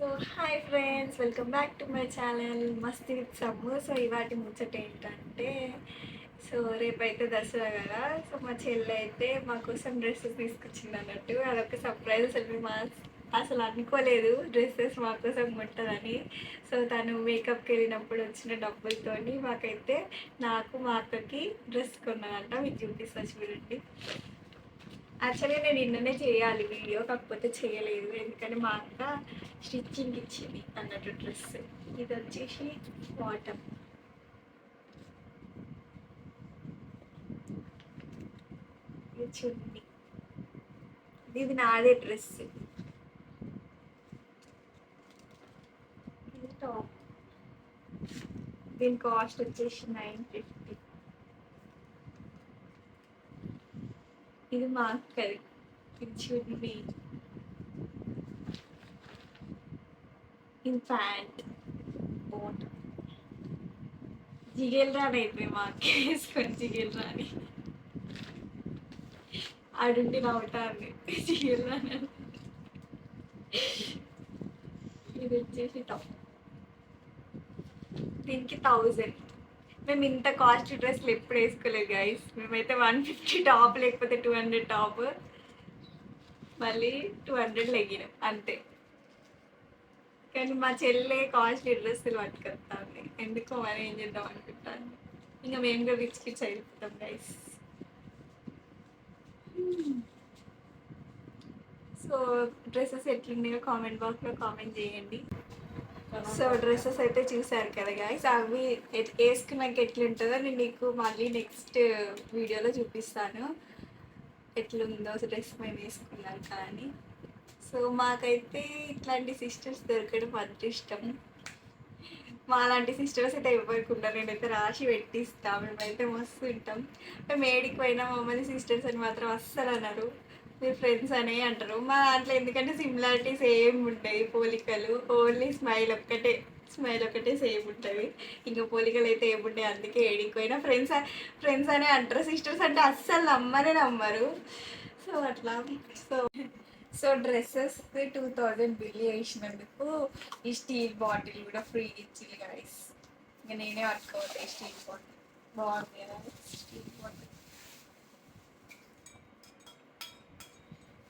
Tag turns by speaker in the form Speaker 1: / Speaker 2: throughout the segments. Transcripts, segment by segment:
Speaker 1: So hi friends, welcome back to my channel Masti with sum. So ఇవాటి ముచ్చట ఏంటంటే, so రేపైతే దసరా కదా. సో మా చెల్లి అయితే మా కోసం డ్రెస్సెస్ తీసుకొచ్చింది అన్నట్టు. అదొక సర్ప్రైజ్. అసలు మేము అసలు అనుకోలేదు డ్రెస్సెస్ మా కోసం కొంటారని. సో తను మేకప్కి వెళ్ళినప్పుడు వచ్చిన డబ్బులతోని మాకైతే, నాకు మా అక్కకి డ్రెస్ కొన్నానంట. మీకు చూపిస్తా చూడండి. యాక్చువల్లీ నేను నిన్ననే చేయాలి వీడియో, కాకపోతే చేయలేదు ఎందుకంటే మా అక్క స్టిచ్చింగ్ ఇచ్చింది అన్నట్టు డ్రెస్. ఇది వచ్చేసి బాటమ్, ఇది చున్నీ, ఇది నాదే డ్రెస్, ఇది టాప్. దీని కాస్ట్ వచ్చేసి 950. ఇది మా అక్కది, ఇది చున్నీ, ఇది ప్యాంట్, బాటమ్. జిగేల్ రాని అయిపోయి మా అక్క వేసుకొని జిగేల్ రాని ఆడుండి నవ్వుతాను. జిగేల్ రాని. ఇది వచ్చేసి టాప్, దీనికి 1000. మేము ఇంత కాస్ట్ డ్రెస్లు ఎప్పుడు వేసుకోలేదు గైస్. మేమైతే 150 టాప్, లేకపోతే 200 టాప్, మళ్ళీ 200 లెగిన అంతే. కానీ మా చెల్లె కాస్ట్ డ్రెస్సులు పట్టుకొస్తాను, ఎందుకో మరి ఏం చేద్దాం అనుకుంటాను. ఇంకా మేము కూడా రిచ్ కిడ్స్ అయిపోతాం గైస్. సో డ్రెస్సెస్ ఎట్లున్నాయో కామెంట్ బాక్స్లో కామెంట్ చేయండి. సో డ్రెస్సెస్ అయితే చూసారు కదా గైస్, అవి వేసుకున్నాక ఎట్లుంటుందో నేను మీకు మళ్ళీ నెక్స్ట్ వీడియోలో చూపిస్తాను ఎట్లుందో డ్రెస్ మేము వేసుకున్నాం కానీ. సో మాకైతే ఇట్లాంటి సిస్టర్స్ దొరకడం అదృష్టం. మా లాంటి సిస్టర్స్ అయితే ఎవరికి ఉంటారు. నేనైతే రాసి పెట్టిస్తాను. మేమైతే మస్తు ఉంటాం. మేము ఏడికి పోయినా మమ్మల్ని సిస్టర్స్ అని మాత్రం అస్సలు అన్నారు, మీరు ఫ్రెండ్స్ అనే అంటారు. మా దాంట్లో ఎందుకంటే సిమిలారిటీస్ ఏం ఉంటాయి, పోలికలు ఓన్లీ స్మైల్ ఒక్కటే సేమ్ ఉంటుంది. ఇంకా పోలికలు అయితే ఏముంటాయి. అందుకే ఏడికి పోయినా ఫ్రెండ్స్ ఫ్రెండ్స్ అనే అంటారు. సిస్టర్స్ అంటే అస్సలు నమ్మరు. సో అట్లా. సో సో డ్రెస్సెస్ 2000 బిల్ చేసినందుకు ఈ స్టీల్ బాటిల్ కూడా ఫ్రీ ఇచ్చింది గైస్. ఇంకా నేనే పట్టుకోవాలి స్టీల్ బాటిల్. బాగుంది కదా స్టీల్ బాటిల్,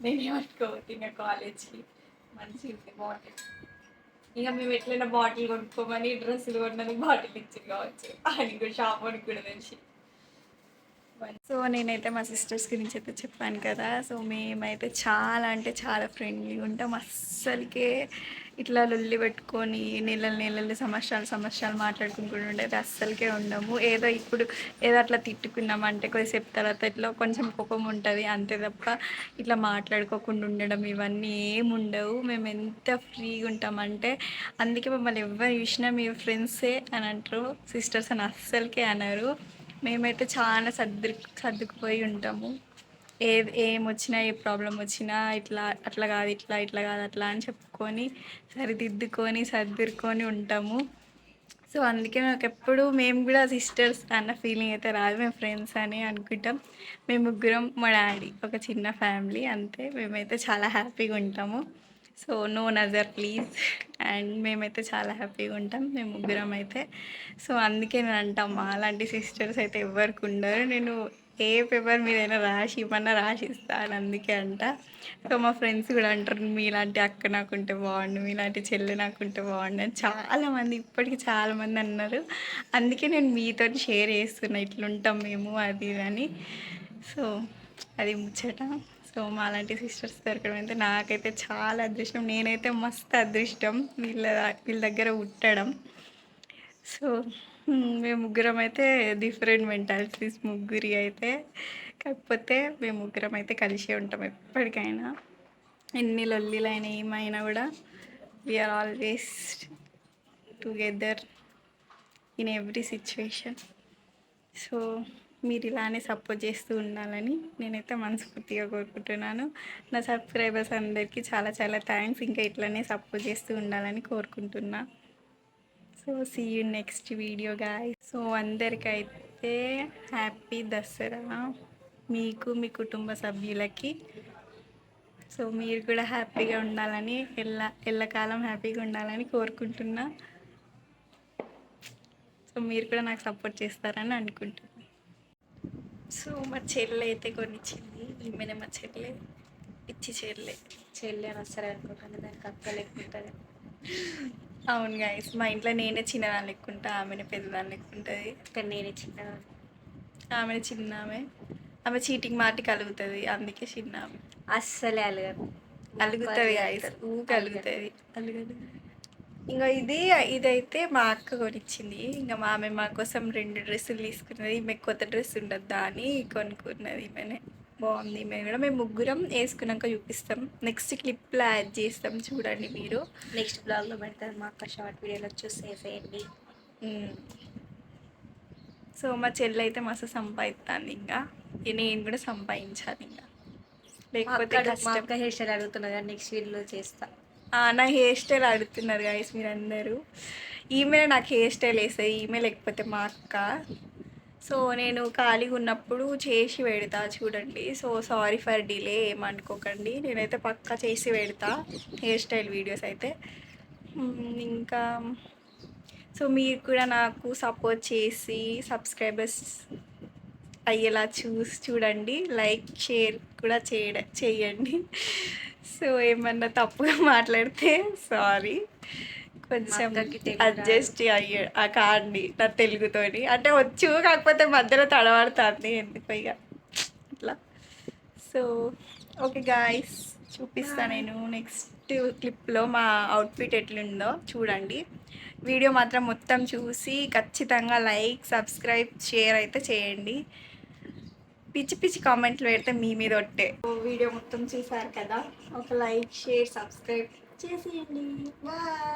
Speaker 1: నేనే పట్టుకోవద్దు ఇంకా కాలేజ్కి. మంచిగా ఉంది బాటిల్. ఇక మేము ఎట్లైనా బాటిల్ కొనుక్కోమని డ్రెస్సులు కొన్నది బాటిల్ ఇచ్చింది కావచ్చు, అని కూడా షాప్ అని కూడా తెలిసి. సో నేనైతే మా సిస్టర్స్ గురించి అయితే చెప్పాను కదా. సో మేమైతే చాలా అంటే చాలా ఫ్రెండ్లీ ఉంటాం. అస్సలకే ఇట్లా లొల్లి పెట్టుకొని నెలలు సంవత్సరాలు మాట్లాడుకుంటూ ఉండేది అస్సలకే ఉండము. ఏదో అట్లా తిట్టుకున్నామంటే కొద్దిసేపు తర్వాత ఇట్లా కొంచెం కోపం ఉంటుంది అంతే తప్ప ఇట్లా మాట్లాడుకోకుండా ఉండడం ఇవన్నీ ఏమి ఉండవు. మేము ఎంత ఫ్రీగా ఉంటామంటే అందుకే మమ్మల్ని ఎవరు చూసినా మీ ఫ్రెండ్సే అని అంటారు, సిస్టర్స్ అని అస్సలకే అన్నారు. మేమైతే చాలా సర్దుకుపోయి ఉంటాము. ఏమొచ్చినా ఏ ప్రాబ్లం వచ్చినా అట్లా కాదు ఇట్లా కాదు అట్లా అని చెప్పుకొని సర్దుకొని ఉంటాము. సో అందుకే నాకు ఎప్పుడు మేము కూడా సిస్టర్స్ అన్న ఫీలింగ్ అయితే రాదు, మేము ఫ్రెండ్స్ అని అనుకుంటాం. మేము ముగ్గురం, మా డాడీ, ఒక చిన్న ఫ్యామిలీ అంతే. మేమైతే చాలా హ్యాపీగా ఉంటాము. So no nazar please. And మేమైతే చాలా హ్యాపీగా ఉంటాం మేము ముగ్గురం అయితే. సో అందుకే నేను అంటాం అలాంటి సిస్టర్స్ అయితే ఎవరికి ఉండరు. నేను ఏ పేపర్ మీదైనా ఇవ్వమన్నా రాసిస్తాను, అందుకే అంట. సో మా ఫ్రెండ్స్ కూడా అంటారు మీలాంటి అక్క నాకుంటే బాగుండు, మీలాంటి చెల్లి నాకుంటే బాగుండు అని చాలామంది, ఇప్పటికీ చాలామంది అన్నారు. అందుకే నేను మీతో షేర్ చేస్తున్నా ఇట్లుంటాం మేము అది అని. సో అది ముచ్చట. సో మాలాంటి సిస్టర్స్ దొరకడం అయితే నాకైతే చాలా అదృష్టం. నేనైతే మస్తు అదృష్టం వీళ్ళ దగ్గర పుట్టడం. సో మేము ముగ్గురం అయితే డిఫరెంట్ మెంటాలిటీస్ ముగ్గురి అయితే, కాకపోతే మేము ముగ్గురం అయితే కలిసే ఉంటాం ఎప్పటికైనా. ఎన్ని లొల్లిలైనా ఏమైనా కూడా we are always together in every situation. So మీరు ఇలానే సపోర్ట్ చేస్తూ ఉండాలని నేనైతే మనస్ఫూర్తిగా కోరుకుంటున్నాను. నా సబ్స్క్రైబర్స్ అందరికీ చాలా చాలా థ్యాంక్స్. ఇంకా ఇట్లానే సపోర్ట్ చేస్తూ ఉండాలని కోరుకుంటున్నా. So see you next video guys. So అందరికైతే హ్యాపీ దసరా, మీకు మీ కుటుంబ సభ్యులకి. సో మీరు కూడా హ్యాపీగా ఉండాలని ఎల్లకాలం హ్యాపీగా ఉండాలని కోరుకుంటున్నా. సో మీరు కూడా నాకు సపోర్ట్ చేస్తారని అనుకుంటున్నాను. సో మా చెల్లె అయితే కొనిచ్చింది. ఈమెనే మా చెల్లె, పిచ్చి చెల్లె.
Speaker 2: చెల్లి అని వస్తారు అనుకోకండి, దానికి అక్క లేకుంటుంది.
Speaker 1: అవును గైస్, మా ఇంట్లో నేనే చిన్నదాన్ని లెక్కుంటా, ఆమెనే పెద్దదాన్ని లెక్కుంటుంది.
Speaker 2: కానీ నేనే చిన్న
Speaker 1: ఆమె చిన్న ఆమె చీటింగ్ మాటికి అలుగుతుంది, అందుకే చిన్న ఆమె.
Speaker 2: అస్సలే అలగదు.
Speaker 1: అలుగుతుంది గైస్, అలుగుతుంది అలుగుతుంది. ఇంకా ఇదైతే మా అక్క కొనిచ్చింది. ఇంకా ఆమె మా కోసం 2 డ్రెస్సులు తీసుకున్నది. ఈమె కొత్త డ్రెస్ ఉండద్దా అని కొనుక్కున్నది. ఈమెనే బాగుంది. ఈమె కూడా మేము ముగ్గురం వేసుకున్నాక చూపిస్తాం. నెక్స్ట్ క్లిప్లో యాడ్ చేస్తాం, చూడండి మీరు.
Speaker 2: నెక్స్ట్ బ్లాగ్లో పెడతాను, మా అక్క షార్ట్ వీడియోలో చూసి వేసేయండి.
Speaker 1: సో మా చెల్లి అయితే మస్తు సంపాదిస్తాను. ఇంకా నేను కూడా సంపాదించాలి ఇంకా, లేకపోతే
Speaker 2: మా అక్క హెయిర్ స్టైల్ అడుగుతున్నా కానీ నెక్స్ట్ వీడియోలో చేస్తా.
Speaker 1: నా హెయిర్ స్టైల్ అడుగుతున్నారు గైస్ మీరు అందరూ. ఈమె నాకు హెయిర్ స్టైల్ వేస్తుంది, ఈమె లేకపోతే మా అక్క. సో నేను ఖాళీగా ఉన్నప్పుడు చేసి పెడతా చూడండి. సో సారీ ఫర్ డిలే, ఏమనుకోకండి. నేనైతే పక్కా చేసి పెడతా హెయిర్ స్టైల్ వీడియోస్ అయితే. ఇంకా సో మీరు కూడా నాకు సపోర్ట్ చేసి సబ్స్క్రైబర్స్ అయ్యేలా చూడండి. లైక్ షేర్ కూడా చేయండి. సో ఏమన్నా తప్పుగా మాట్లాడితే సారీ, కొంచెం అడ్జస్ట్ కాండి నా తెలుగుతోని. అంటే వచ్చు, కాకపోతే మధ్యలో తడబడుతుంది ఎందుకు ఇక అట్లా. సో ఓకే గాయస్, చూపిస్తాను నేను నెక్స్ట్ క్లిప్లో మా అవుట్ఫిట్ ఎట్లుందో చూడండి. వీడియో మాత్రం మొత్తం చూసి ఖచ్చితంగా లైక్, సబ్స్క్రైబ్, షేర్ అయితే చేయండి. పిచ్చి పిచ్చి కామెంట్లు పెడితే మీ మీద ఒట్టే. వీడియో మొత్తం చూసారు కదా, ఒక లైక్, షేర్, సబ్స్క్రైబ్ చేసేయండి. బాయ్.